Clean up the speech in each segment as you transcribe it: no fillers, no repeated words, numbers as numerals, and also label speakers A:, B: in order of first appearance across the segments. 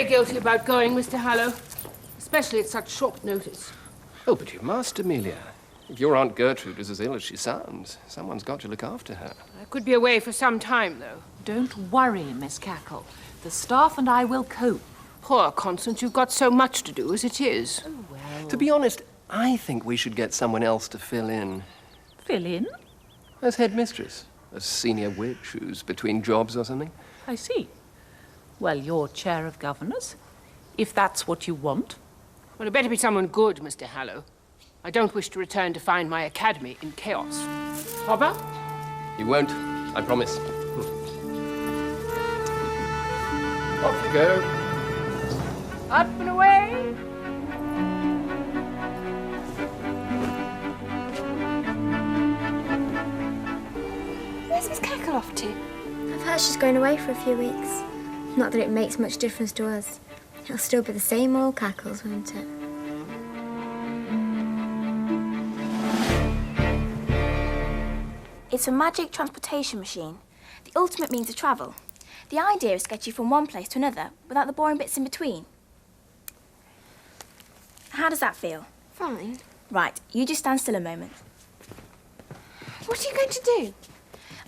A: very guilty about going, Mr. Hallow. Especially at such short notice.
B: Oh, but you must, Amelia. If your Aunt Gertrude is as ill as she sounds, someone's got to look after her.
A: I could be away for some time, though.
C: Don't worry, Miss Cackle. The staff and I will cope.
A: Poor Constance, you've got so much to do as it is.
C: Oh, well...
B: To be honest, I think we should get someone else to fill in.
C: Fill in?
B: As headmistress. A senior witch who's between jobs or something.
C: I see. Well, you're chair of governors, if that's what you want.
A: Well, it better be someone good, Mr. Hallow. I don't wish to return to find my academy in chaos. Hopper?
B: You won't, I promise. Off you go.
A: Up and away.
D: Where's Miss Cackle off to? I've heard she's going away for a few weeks. Not that it makes much difference to us. It'll still be the same old cackles, won't it?
E: It's a magic transportation machine, the ultimate means of travel. The idea is to get you from one place to another without the boring bits in between. How does that feel?
D: Fine.
E: Right, you just stand still a moment.
D: What are you going to do?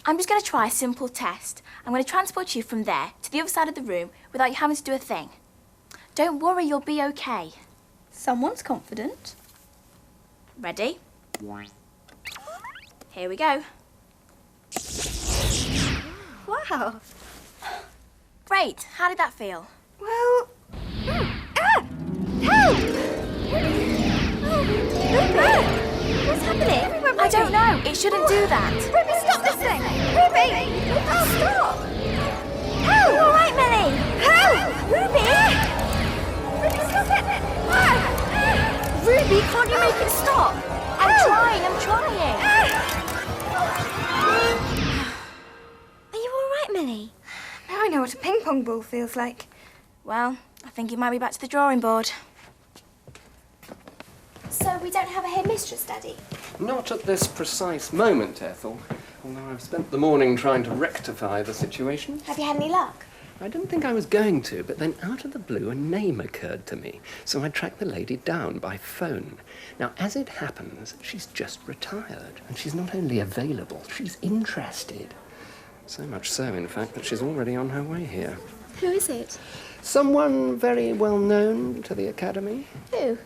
E: I'm just going to try a simple test. I'm going to transport you from there to the other side of the room without you having to do a thing. Don't worry, you'll be okay. Someone's confident. Ready? Here we go.
D: Wow.
E: Great. How did that feel?
D: Well... Help! What's happening?
E: I don't know. It shouldn't do that.
D: Ruby, stop this thing! Ruby! Oh, stop! Help! All right, Millie? Help! Ruby! Ruby, stop it!
E: Ruby, can't you make it stop? I'm trying.
D: Are you all right, Millie? Now I know what a ping pong ball feels like.
E: Well, I think it might be back to the drawing board.
D: So we don't have a headmistress, Daddy?
B: Not at this precise moment, Ethel. Although I've spent the morning trying to rectify the situation.
D: Have you had any luck?
B: I didn't think I was going to, but then out of the blue a name occurred to me. So I tracked the lady down by phone. Now, as it happens, she's just retired. And she's not only available, she's interested. So much so, in fact, that she's already on her way here.
D: Who is it?
B: Someone very well known to the Academy.
D: Who?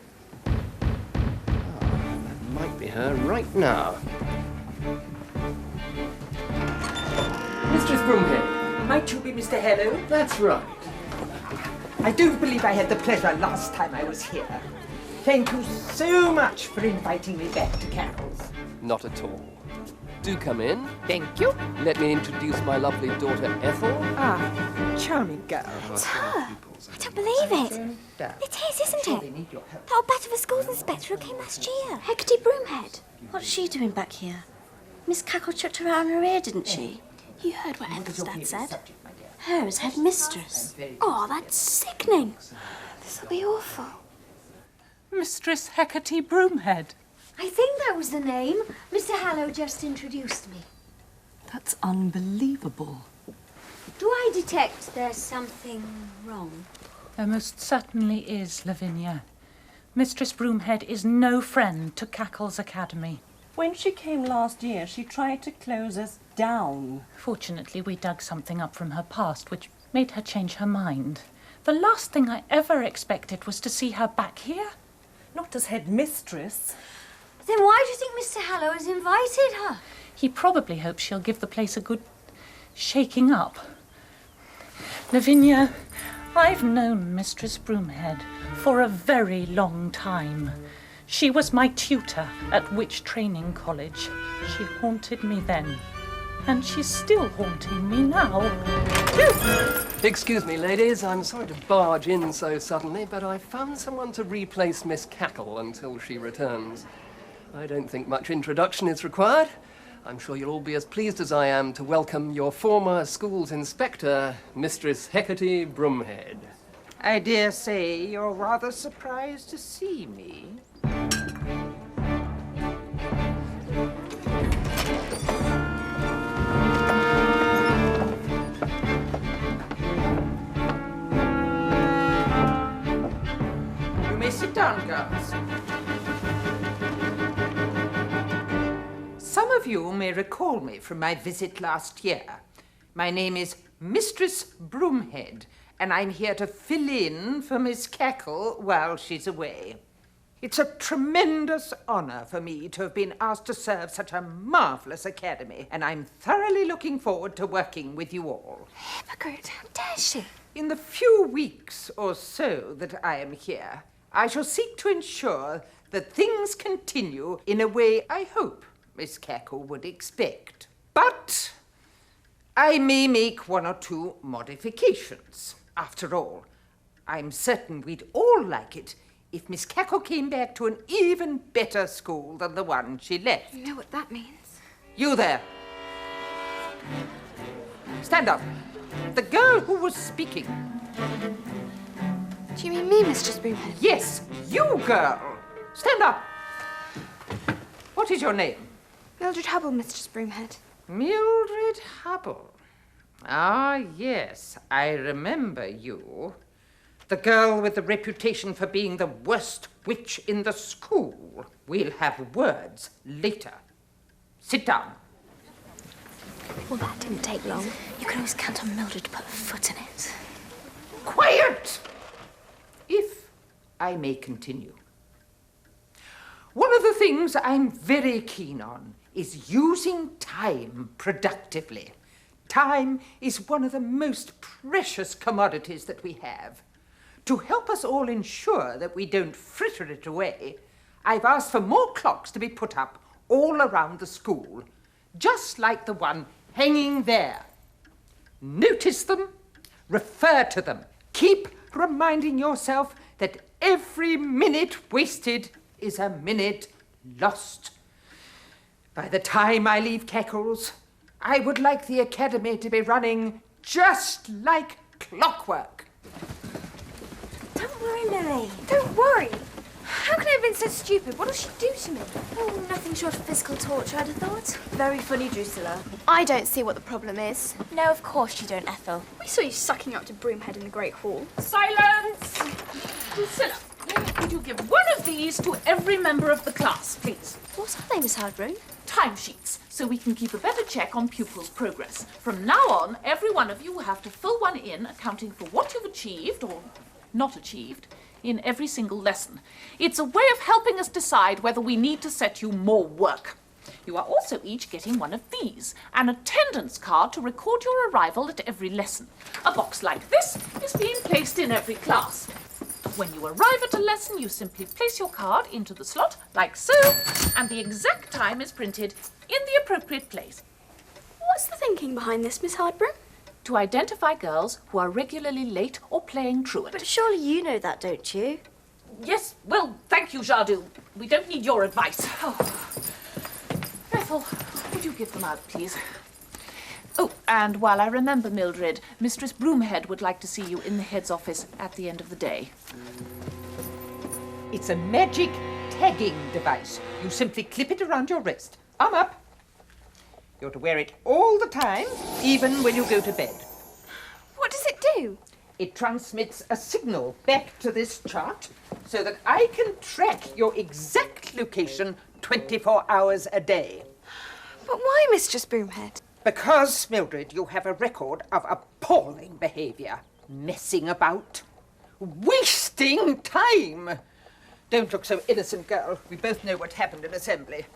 B: That might be her right now. Mistress Broomhead.
F: Might you be Mr. Hallow?
B: That's right.
F: I don't believe I had the pleasure last time I was here. Thank you so much for inviting me back to Cackle's.
B: Not at all. Do come in.
C: Thank you.
B: Let me introduce my lovely daughter, Ethel.
F: Ah, charming girl.
D: It's her. I don't believe it. It is, isn't it? That old bat of a schools inspector who came last year. Hecate Broomhead.
G: What's she doing back here? Miss Cackle chucked her out on her ear, didn't she?
E: You heard what Ethel's dad said.
G: Her as headmistress.
D: Oh, that's sickening. This'll be awful.
C: Mistress Hecate Broomhead.
H: I think that was the name. Mr. Hallow just introduced me.
C: That's unbelievable.
H: Do I detect there's something wrong?
C: There most certainly is, Lavinia. Mistress Broomhead is no friend to Cackle's Academy.
I: When she came last year, she tried to close us down.
C: Fortunately, we dug something up from her past which made her change her mind. The last thing I ever expected was to see her back here.
I: Not as headmistress.
H: Then why do you think Mr. Hallow has invited her?
C: He probably hopes she'll give the place a good shaking up. Lavinia, I've known Mistress Broomhead for a very long time. She was my tutor at Witch Training College. She haunted me then, and she's still haunting me now.
B: Excuse me, ladies. I'm sorry to barge in so suddenly, but I found someone to replace Miss Cackle until she returns. I don't think much introduction is required. I'm sure you'll all be as pleased as I am to welcome your former school's inspector, Mistress Hecate Broomhead.
F: I dare say you're rather surprised to see me. Some of you may recall me from my visit last year. My name is Mistress Broomhead, and I'm here to fill in for Miss Cackle while she's away. It's a tremendous honour for me to have been asked to serve such a marvellous academy, and I'm thoroughly looking forward to working with you all.
D: Hypocrite, how dare she?
F: In the few weeks or so that I am here, I shall seek to ensure that things continue in a way I hope Miss Cackle would expect. But I may make one or two modifications. After all, I'm certain we'd all like it if Miss Cackle came back to an even better school than the one she left.
D: You know what that means?
F: You there. Stand up. The girl who was speaking.
D: Do you mean me, Mistress Broomhead?
F: Yes, you girl. Stand up. What is your name?
D: Mildred Hubble, Mistress Broomhead.
F: Mildred Hubble. Ah, yes, I remember you. The girl with the reputation for being the worst witch in the school. We'll have words later. Sit down.
D: Well, that didn't take long. You can always count on Mildred to put a foot in it.
F: Quiet! If I may continue. One of the things I'm very keen on is using time productively. Time is one of the most precious commodities that we have. To help us all ensure that we don't fritter it away, I've asked for more clocks to be put up all around the school, just like the one hanging there. Notice them, refer to them. Keep reminding yourself that every minute wasted is a minute lost. By the time I leave Cackle's, I would like the academy to be running just like clockwork.
D: Don't worry, Millie. Don't worry. How can I have been so stupid? What'll she do to me? Oh, nothing short of physical torture, I'd have thought.
E: Very funny, Drusilla.
J: I don't see what the problem is.
E: No, of course you don't, Ethel.
J: We saw you sucking up to Broomhead in the Great Hall.
C: Silence! Drusilla, would you give one of these to every member of the class, please?
J: What are they, Miss Hardbroom?
C: Timesheets, so we can keep a better check on pupils' progress. From now on, every one of you will have to fill one in, accounting for what you've achieved or not achieved in every single lesson. It's a way of helping us decide whether we need to set you more work. You are also each getting one of these, an attendance card to record your arrival at every lesson. A box like this is being placed in every class. When you arrive at a lesson, you simply place your card into the slot, like so, and the exact time is printed in the appropriate place.
J: What's the thinking behind this, Miss Hardbroom?
C: To identify girls who are regularly late or playing truant.
G: But surely you know that, don't you?
C: Yes, well, thank you, Jardou. We don't need your advice. Oh. Ethel, would you give them out, please? Oh, and while I remember Mildred, Mistress Broomhead would like to see you in the head's office at the end of the day.
F: It's a magic tagging device. You simply clip it around your wrist. Arm up. You're to wear it all the time, even when you go to bed.
D: What does it do?
F: It transmits a signal back to this chart so that I can track your exact location 24 hours a day.
D: But why, Mistress Broomhead?
F: Because, Mildred, you have a record of appalling behaviour. Messing about. Wasting time. Don't look so innocent, girl. We both know what happened in assembly.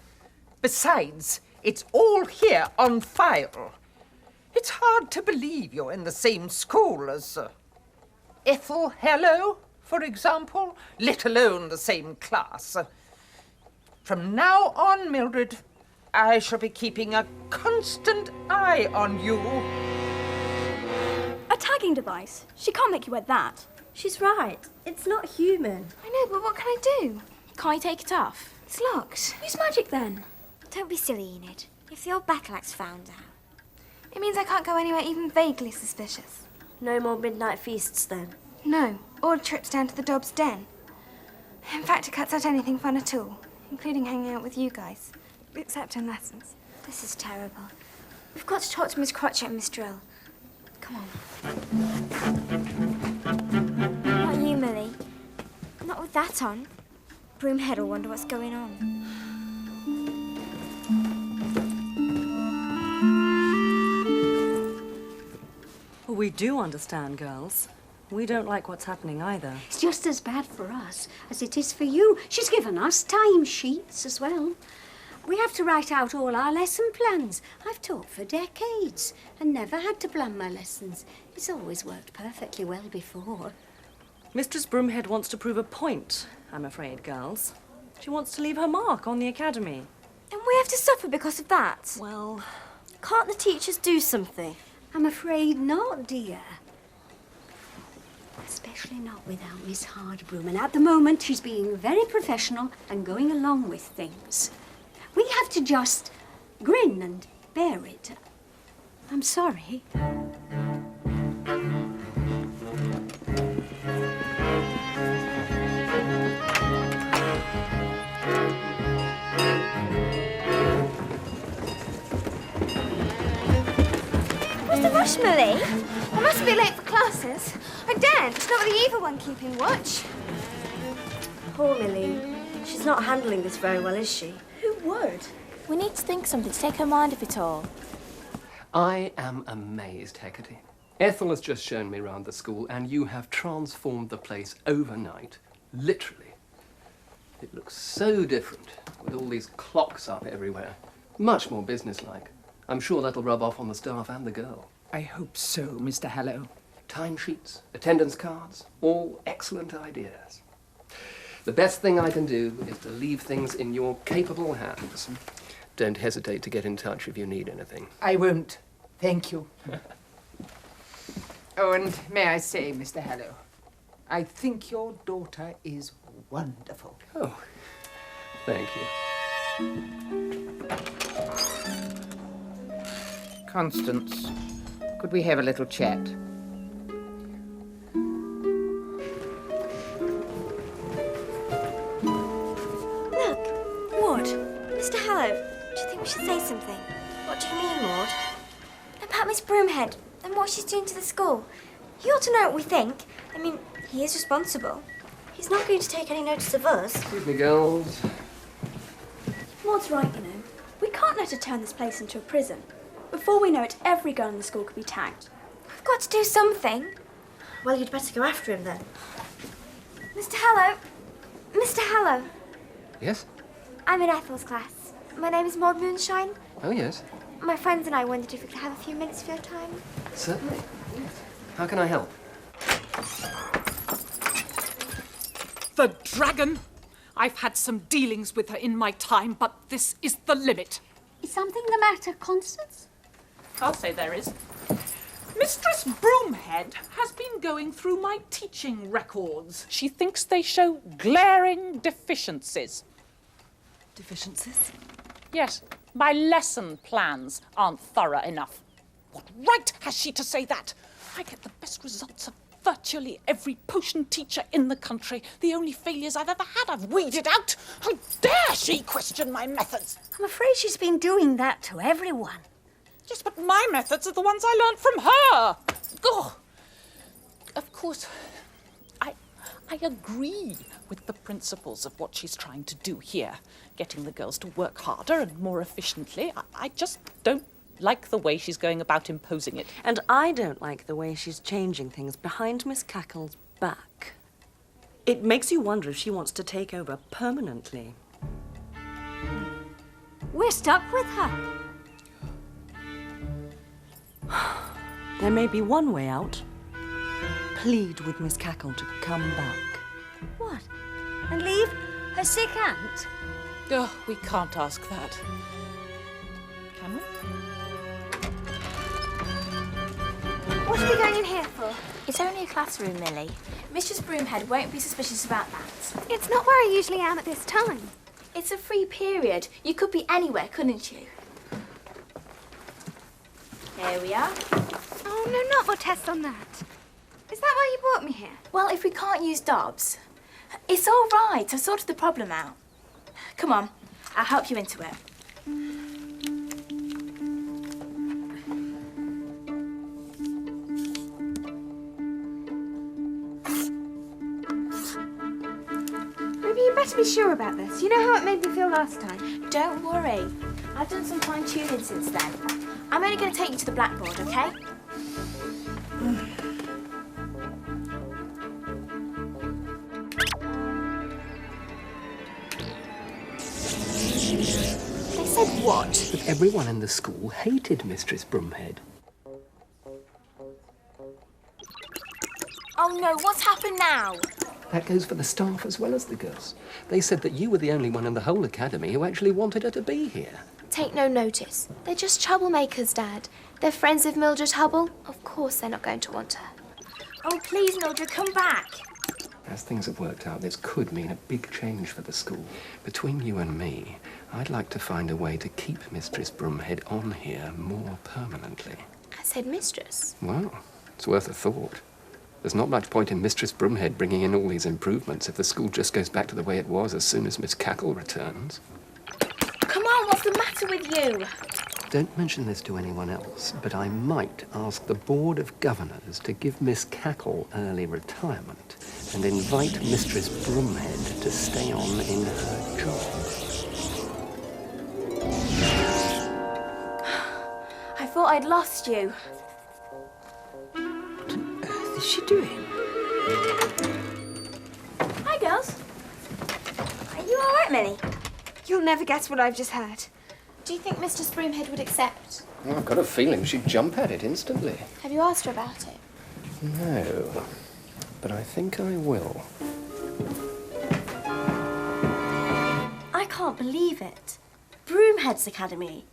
F: Besides, it's all here on file. It's hard to believe you're in the same school as Ethel Hallow, for example, let alone the same class. From now on, Mildred, I shall be keeping a constant eye on you.
J: A tagging device? She can't make you wear that.
G: She's right. It's not human.
D: I know, but what can I do?
E: Can't you take it off?
D: It's locked.
J: Use magic then.
D: Don't be silly, Enid. If the old Bacalac's found out, it means I can't go anywhere even vaguely suspicious.
G: No more midnight feasts then.
D: No, or trips down to the Dobbs' den. In fact, it cuts out anything fun at all, including hanging out with you guys, except in lessons. This is terrible. We've got to talk to Miss Crotchet and Miss Drill. Come on. Not you, Millie. Not with that on. Broomhead will wonder what's going on.
K: we do understand, girls. We don't like what's happening either.
H: It's just as bad for us as it is for you. She's given us time sheets as well. We have to write out all our lesson plans. I've taught for decades and never had to plan my lessons. It's always worked perfectly well before.
K: Mistress Broomhead wants to prove a point, I'm afraid, girls. She wants to leave her mark on the academy.
D: And we have to suffer because of that.
K: Well,
G: can't the teachers do something?
H: I'm afraid not, dear. Especially not without Miss Hardbroom. And at the moment, she's being very professional and going along with things. We have to just grin and bear it. I'm sorry.
D: What's the rush, Millie? I must be late for classes. I daren't. It's not the evil one keeping watch.
G: Poor Millie. She's not handling this very well, is she?
E: Who would? We need to think something to take her mind of it all.
B: I am amazed, Hecate. Ethel has just shown me round the school, and you have transformed the place overnight. Literally. It looks so different, with all these clocks up everywhere. Much more businesslike. I'm sure that'll rub off on the staff and the girl.
F: I hope so, Mr. Hallow.
B: Timesheets, attendance cards, all excellent ideas. The best thing I can do is to leave things in your capable hands. Don't hesitate to get in touch if you need anything.
F: I won't. Thank you. Oh, and may I say, Mr. Hallow, I think your daughter is wonderful.
B: Oh, thank you.
F: Constance, could we have a little chat?
D: Look, Maud, Mr. Hallow, do you think we should say something?
G: What do you mean, Maud?
D: About Miss Broomhead and what she's doing to the school. He ought to know what we think. I mean, he is responsible.
G: He's not going to take any notice of us.
B: Excuse me, girls.
J: Maud's right, you know. We can't let her turn this place into a prison. Before we know it, every girl in the school could be tagged.
D: We've got to do something.
G: Well, you'd better go after him then.
D: Mr. Hallow. Mr. Hallow.
B: Yes?
D: I'm in Ethel's class. My name is Maud Moonshine.
B: Oh, yes.
D: My friends and I wondered if we could have a few minutes of your time.
B: Certainly. Yes. How can I help?
C: The dragon! I've had some dealings with her in my time, but this is the limit.
H: Is something the matter, Constance?
C: I'll say there is. Mistress Broomhead has been going through my teaching records. She thinks they show glaring deficiencies.
K: Deficiencies?
C: Yes, my lesson plans aren't thorough enough. What right has she to say that? I get the best results of virtually every potion teacher in the country. The only failures I've ever had, I've weeded out. How dare she question my methods?
H: I'm afraid she's been doing that to everyone.
C: Yes, but my methods are the ones I learned from her. Oh. Of course, I agree with the principles of what she's trying to do here, getting the girls to work harder and more efficiently. I just don't like the way she's going about imposing it.
K: And I don't like the way she's changing things behind Miss Cackle's back. It makes you wonder if she wants to take over permanently.
H: We're stuck with her.
K: There may be one way out. Plead with Miss Cackle to come back.
H: What? And leave her sick aunt?
C: Oh, we can't ask that. Can we?
D: What are we going in here for?
E: It's only a classroom, Millie. Mistress Broomhead won't be suspicious about that.
D: It's not where I usually am at this time.
E: It's a free period. You could be anywhere, couldn't you? Here we are.
D: Oh, no, not more tests on that. Is that why you brought me here?
E: Well, if we can't use Dobbs, it's all right. I've sorted the problem out. Come on, I'll help you into it.
D: Maybe you better be sure about this. You know how it made me feel last time?
E: Don't worry. I've done some fine-tuning since then. I'm only going to take you to the blackboard, okay?
G: What?
B: But everyone in the school hated Mistress Broomhead.
E: Oh no, what's happened now?
B: That goes for the staff as well as the girls. They said that you were the only one in the whole academy who actually wanted her to be here.
D: Take no notice. They're just troublemakers, Dad. They're friends of Mildred Hubble. Of course they're not going to want her.
E: Oh, please, Mildred, come back.
B: As things have worked out, this could mean a big change for the school. Between you and me, I'd like to find a way to keep Mistress Broomhead on here more permanently.
D: As headmistress?
B: Well, it's worth a thought. There's not much point in Mistress Broomhead bringing in all these improvements if the school just goes back to the way it was as soon as Miss Cackle returns.
E: Come on, what's the matter with you?
B: Don't mention this to anyone else, but I might ask the Board of Governors to give Miss Cackle early retirement and invite Mistress Broomhead to stay on in her job.
E: I thought I'd lost you.
F: What on earth is she doing?
E: Hi, girls. Are you all right, Minnie?
D: You'll never guess what I've just heard.
E: Do you think Mistress Broomhead would accept?
B: Well, I've got a feeling she'd jump at it instantly.
E: Have you asked her about it?
B: No, but I think I will.
G: I can't believe it. Broomhead's Academy.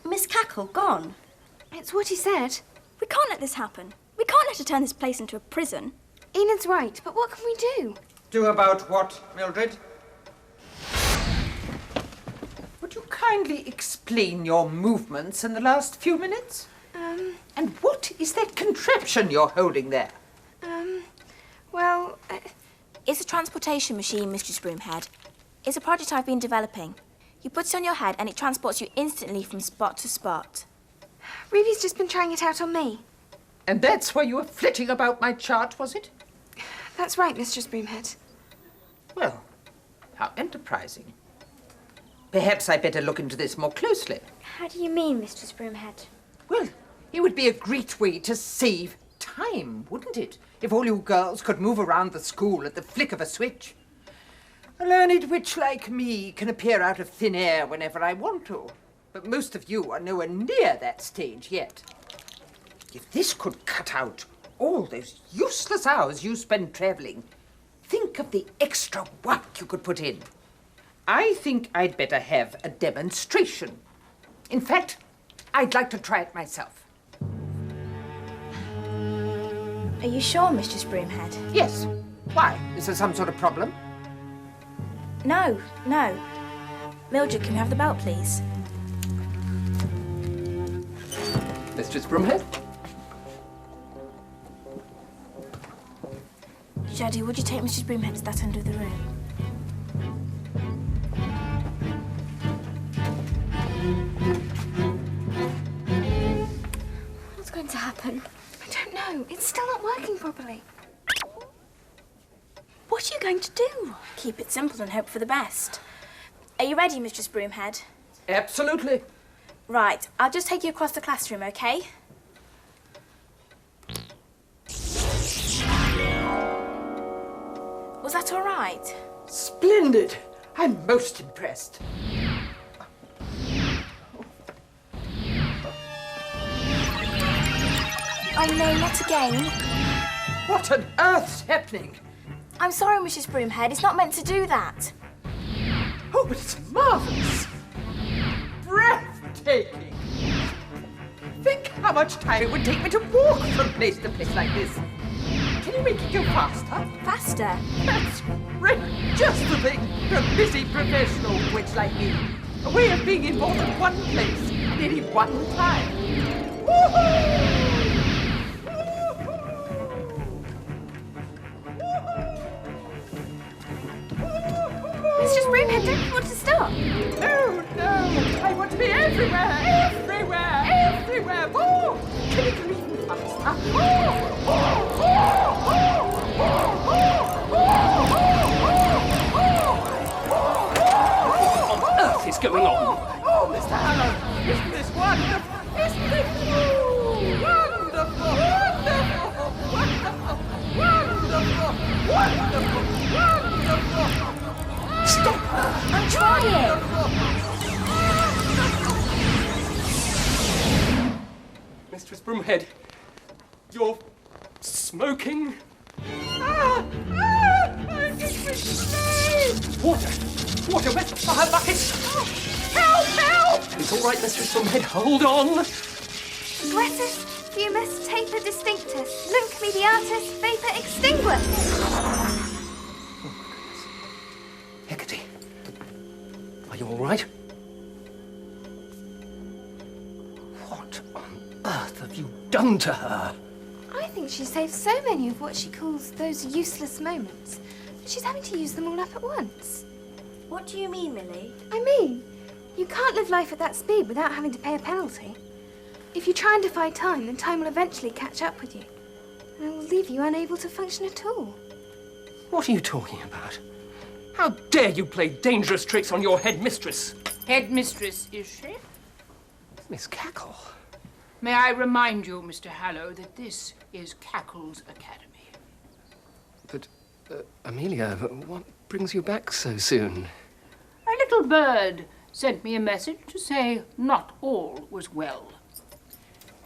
G: Miss Cackle gone.
D: It's what he said.
J: We can't let this happen. We can't let her turn this place into a prison.
D: Enid's right, but what can we do?
F: Do about what, Mildred? Would you kindly explain your movements in the last few minutes? And what is that contraption you're holding there?
D: Well,
E: It's a transportation machine, Mistress Broomhead. It's a project I've been developing. You put it on your head and it transports you instantly from spot to spot.
D: Ruby's just been trying it out on me.
F: And that's why you were flitting about my chart, was it?
D: That's right, Mistress Broomhead.
F: Well, how enterprising. Perhaps I'd better look into this more closely.
D: How do you mean, Mistress Broomhead?
F: Well, it would be a great way to save time, wouldn't it? If all you girls could move around the school at the flick of a switch. A learned witch like me can appear out of thin air whenever I want to. But most of you are nowhere near that stage yet. If this could cut out all those useless hours you spend travelling, think of the extra work you could put in. I think I'd better have a demonstration. In fact, I'd like to try it myself.
E: Are you sure, Mistress Broomhead?
F: Yes. Why? Is there some sort of problem?
E: No. Mildred, can we have the belt, please?
B: Mistress Broomhead?
E: Jaddy, would you take Mistress Broomhead to that end of the room?
D: What's going to happen? I don't know. It's still not working properly.
E: What are you going to do? Keep it simple and hope for the best. Are you ready, Mistress Broomhead?
F: Absolutely.
E: Right, I'll just take you across the classroom, okay? Was that all right?
F: Splendid. I'm most impressed.
E: Oh no, not again.
F: What on earth's happening?
E: I'm sorry, Mrs. Broomhead. It's not meant to do that.
F: Oh, but it's marvelous. Breathtaking. Think how much time it would take me to walk from place to place like this. Can you make it go faster?
E: Faster?
F: That's great. Just the thing for a busy professional witch like me. A way of being in more than one place at any one time. Woohoo!
D: Mistress Broomhead, don't you want to stop?
F: No, I want to be everywhere. Oh, can you go even faster?
B: What on earth is going on?
F: Oh, Mr. Harlow, isn't this wonderful? Isn't it wonderful? Wonderful!
B: Stop her!
E: I'm trying!
B: Broomhead, you're smoking. Water! Water! Where's the fire bucket?
A: Help! Help!
B: It's all right, Mistress Broomhead. Hold on.
D: Glessus, fumus, taper distinctus, nunc mediatus, vapor extinguus.
B: Hecate, are you all right? What on earth have you done to her?
D: I think she saved so many of what she calls those useless moments. She's having to use them all up at once.
G: What do you mean, Millie?
D: I mean, you can't live life at that speed without having to pay a penalty. If you try and defy time, then time will eventually catch up with you. And it will leave you unable to function at all.
B: What are you talking about? How dare you play dangerous tricks on your headmistress?
A: Headmistress, is she?
B: Miss Cackle.
A: May I remind you, Mr. Hallow, that this is Cackle's Academy.
B: But, Amelia, what brings you back so soon?
A: A little bird sent me a message to say not all was well.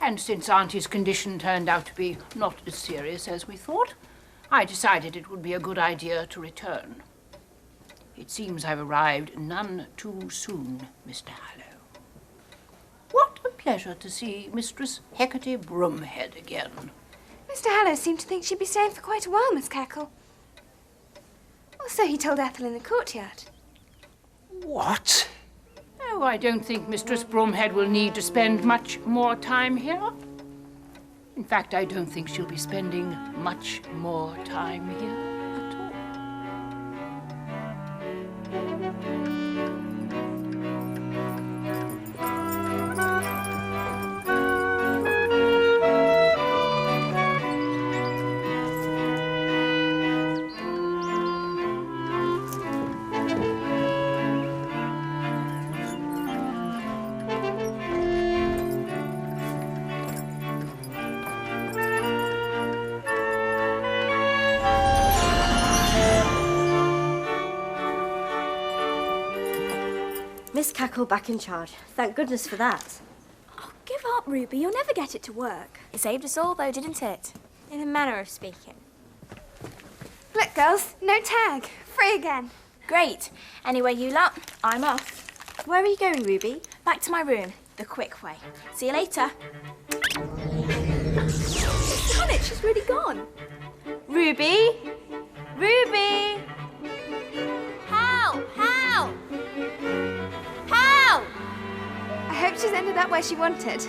A: And since Auntie's condition turned out to be not as serious as we thought, I decided it would be a good idea to return. It seems I've arrived none too soon, Mr. Hallow. What a pleasure to see Mistress Hecate Broomhead again.
D: Mr. Hallow seemed to think she'd be staying for quite a while, Miss Cackle. Or so he told Ethel in the courtyard.
B: What?
A: Oh, I don't think Mistress Broomhead will need to spend much more time here. In fact, I don't think she'll be spending much more time here at all.
G: Miss Cackle back in charge. Thank goodness for that.
J: Oh, give up, Ruby. You'll never get it to work.
E: It saved us all, though, didn't it?
J: In a manner of speaking.
D: Look, girls, no tag. Free again.
E: Great. Anyway, you lot, I'm off.
G: Where are you going, Ruby?
E: Back to my room, the quick way. See you later.
J: Darn it, she's really gone.
E: Ruby! Ruby! Help! Help! Help!
D: I hope she's ended up where she wanted.